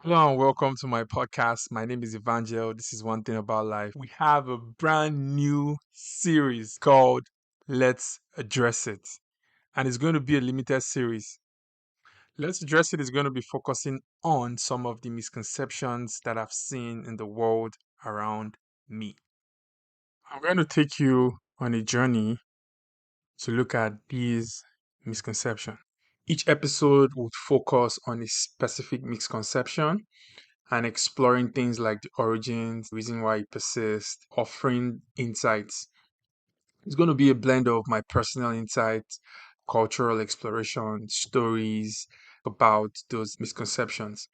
Hello and welcome to my podcast. My name is Evangel. This is One Thing About Life. We have a brand new series called Let's Address It. And it's going to be a limited series. Let's Address It is going to be focusing on some of the misconceptions that I've seen in the world around me. I'm going to take you on a journey to look at these misconceptions. Each episode would focus on a specific misconception and exploring things like the origins, reason why it persists, offering insights. It's going to be a blend of my personal insights, cultural exploration, stories about those misconceptions.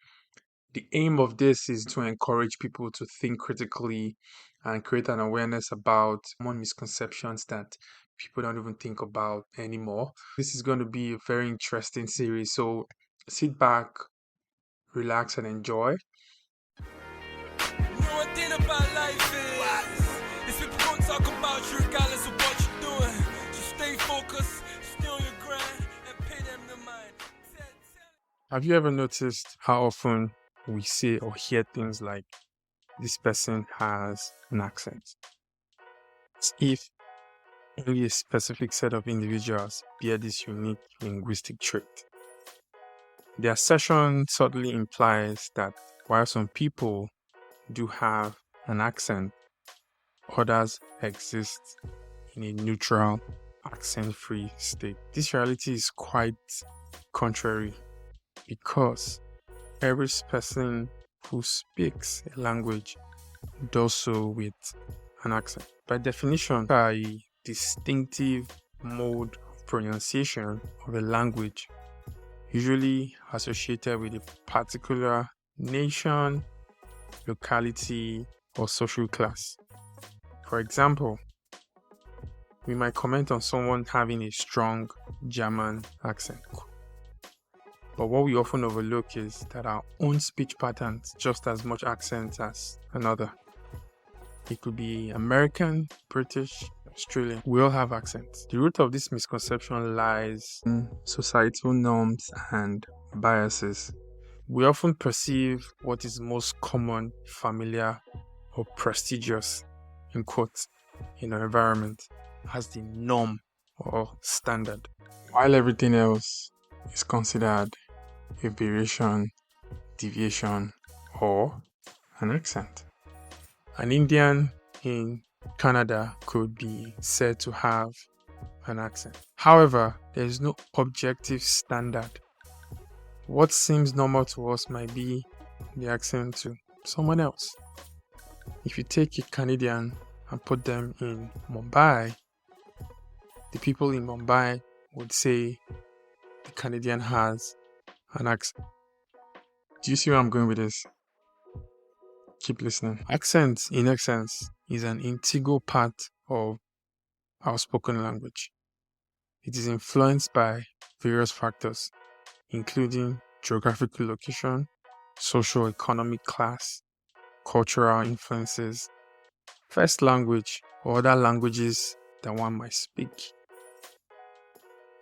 The aim of this is to encourage people to think critically and create an awareness about common misconceptions that people don't even think about anymore. This is going to be a very interesting series. So sit back, relax, and enjoy. Know one thing about life is people gonna talk about you regardless of what you're doing. So stay focused, stay on your grind, and pay them the mind. Have you ever noticed how often we say or hear things like, this person has an accent? As if only a specific set of individuals bear this unique linguistic trait. The assertion subtly implies that while some people do have an accent, others exist in a neutral, accent-free state. This reality is quite contrary because every person who speaks a language does so with an accent. By definition, a distinctive mode of pronunciation of a language usually associated with a particular nation, locality, or social class. For example, we might comment on someone having a strong German accent. But what we often overlook is that our own speech patterns just as much accent as another. It could be American, British, Australian. We all have accents. The root of this misconception lies in societal norms and biases. We often perceive what is most common, familiar, or prestigious, in quotes, in our environment as the norm or standard, while everything else is considered a variation, deviation, or an accent. An Indian in Canada could be said to have an accent. However, there is no objective standard. What seems normal to us might be the accent to someone else. If you take a Canadian and put them in Mumbai, the people in Mumbai would say the Canadian has an accent. Do you see where I'm going with this? Keep listening. Accent, in essence, is an integral part of our spoken language. It is influenced by various factors, including geographical location, socio-economic class, cultural influences, first language, or other languages that one might speak.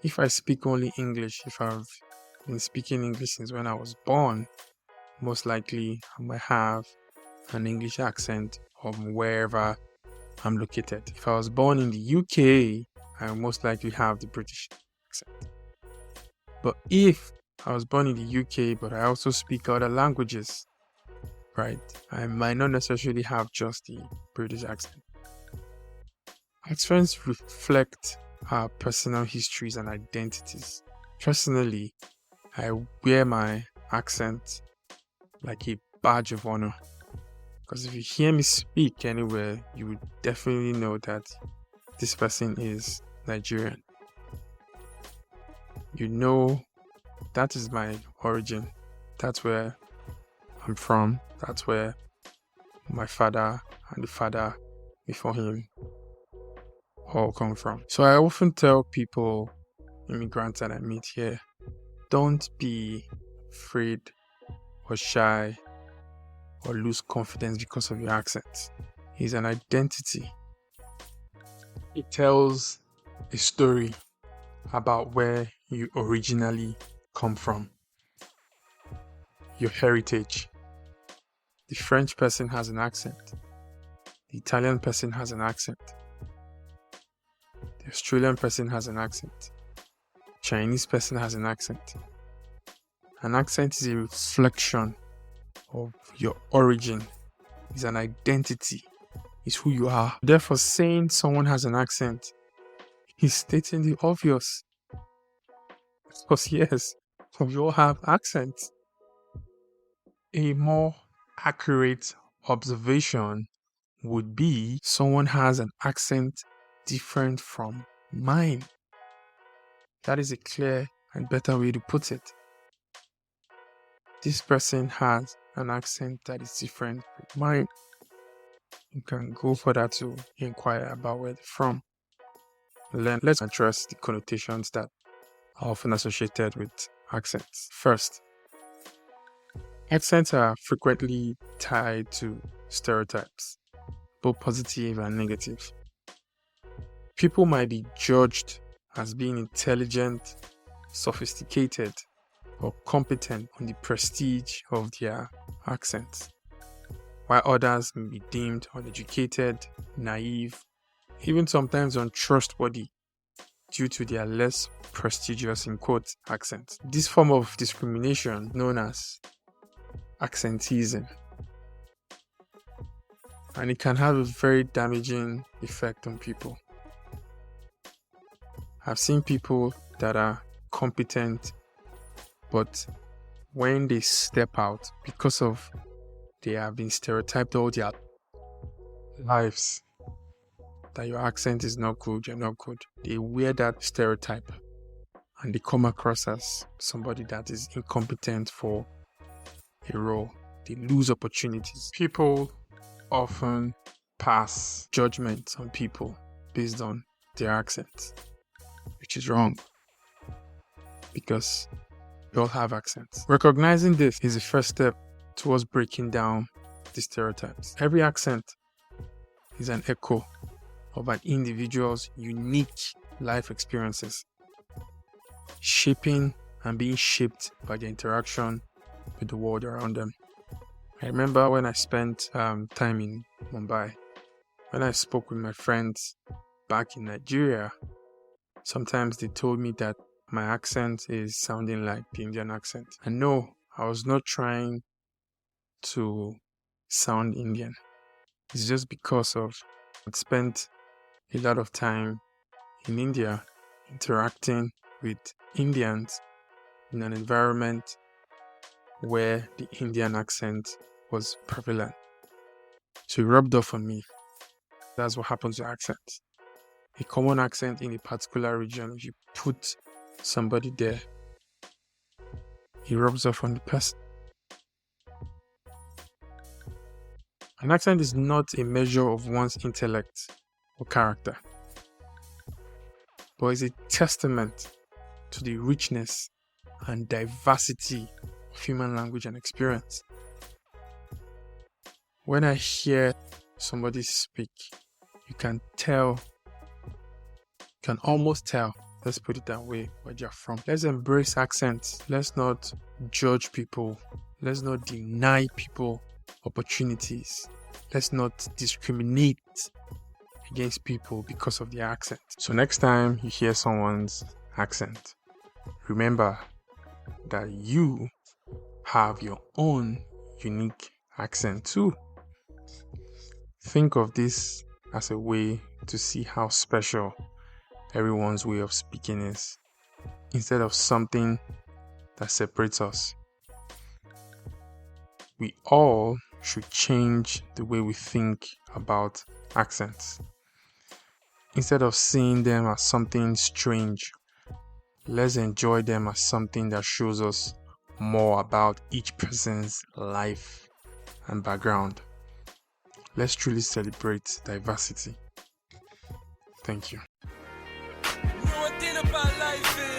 If I speak only English, if I've been speaking English since when I was born, most likely I might have an English accent from wherever I'm located. If I was born in the UK, I would most likely have the British accent. But if I was born in the UK, but I also speak other languages, right, I might not necessarily have just the British accent. Accents reflect our personal histories and identities. Personally, I wear my accent like a badge of honor. Because if you hear me speak anywhere, you would definitely know that this person is Nigerian. You know, that is my origin. That's where I'm from. That's where my father and the father before him all come from. So I often tell people, immigrants that I meet here, don't be afraid or shy or lose confidence because of your accent. It's an identity. It tells a story about where you originally come from, your heritage, The French person has an accent. The Italian person has an accent. The Australian person has an accent. Chinese person has an accent. An accent is a reflection of your origin. It's an identity. It's who you are. Therefore, saying someone has an accent is stating the obvious. Because yes, we all have accents. A more accurate observation would be someone has an accent different from mine. That is a clear and better way to put it. This person has an accent that is different from mine. You can go further to inquire about where they're from. Let's address the connotations that are often associated with accents. First, accents are frequently tied to stereotypes, both positive and negative. People might be judged as being intelligent, sophisticated, or competent on the prestige of their accents, while others may be deemed uneducated, naive, even sometimes untrustworthy due to their less prestigious, in quotes, accents. This form of discrimination, known as accentism, and it can have a very damaging effect on people. I've seen people that are competent, but when they step out, because of they have been stereotyped all their lives that your accent is not good, you're not good. They wear that stereotype and they come across as somebody that is incompetent for a role. They lose opportunities. People often pass judgment on people based on their accents, which is wrong because we all have accents. Recognizing this is the first step towards breaking down the stereotypes. Every accent is an echo of an individual's unique life experiences, shaping and being shaped by the interaction with the world around them. I remember when I spent time in Mumbai, when I spoke with my friends back in Nigeria, sometimes they told me that my accent is sounding like the Indian accent. And no, I was not trying to sound Indian. It's just because of I'd spent a lot of time in India interacting with Indians in an environment where the Indian accent was prevalent. So it rubbed off on me. That's what happens to accents. A common accent in a particular region, if you put somebody there, it rubs off on the person. An accent is not a measure of one's intellect or character, but is a testament to the richness and diversity of human language and experience. When I hear somebody speak, you can almost tell, let's put it that way, where you're from. Let's embrace accents. Let's not judge people. Let's not deny people opportunities. Let's not discriminate against people because of their accent. So next time you hear someone's accent, remember that you have your own unique accent too. Think of this as a way to see how special everyone's way of speaking is, instead of something that separates us. We all should change the way we think about accents. Instead of seeing them as something strange, let's enjoy them as something that shows us more about each person's life and background. Let's truly celebrate diversity. Thank you. You know what thing about life is?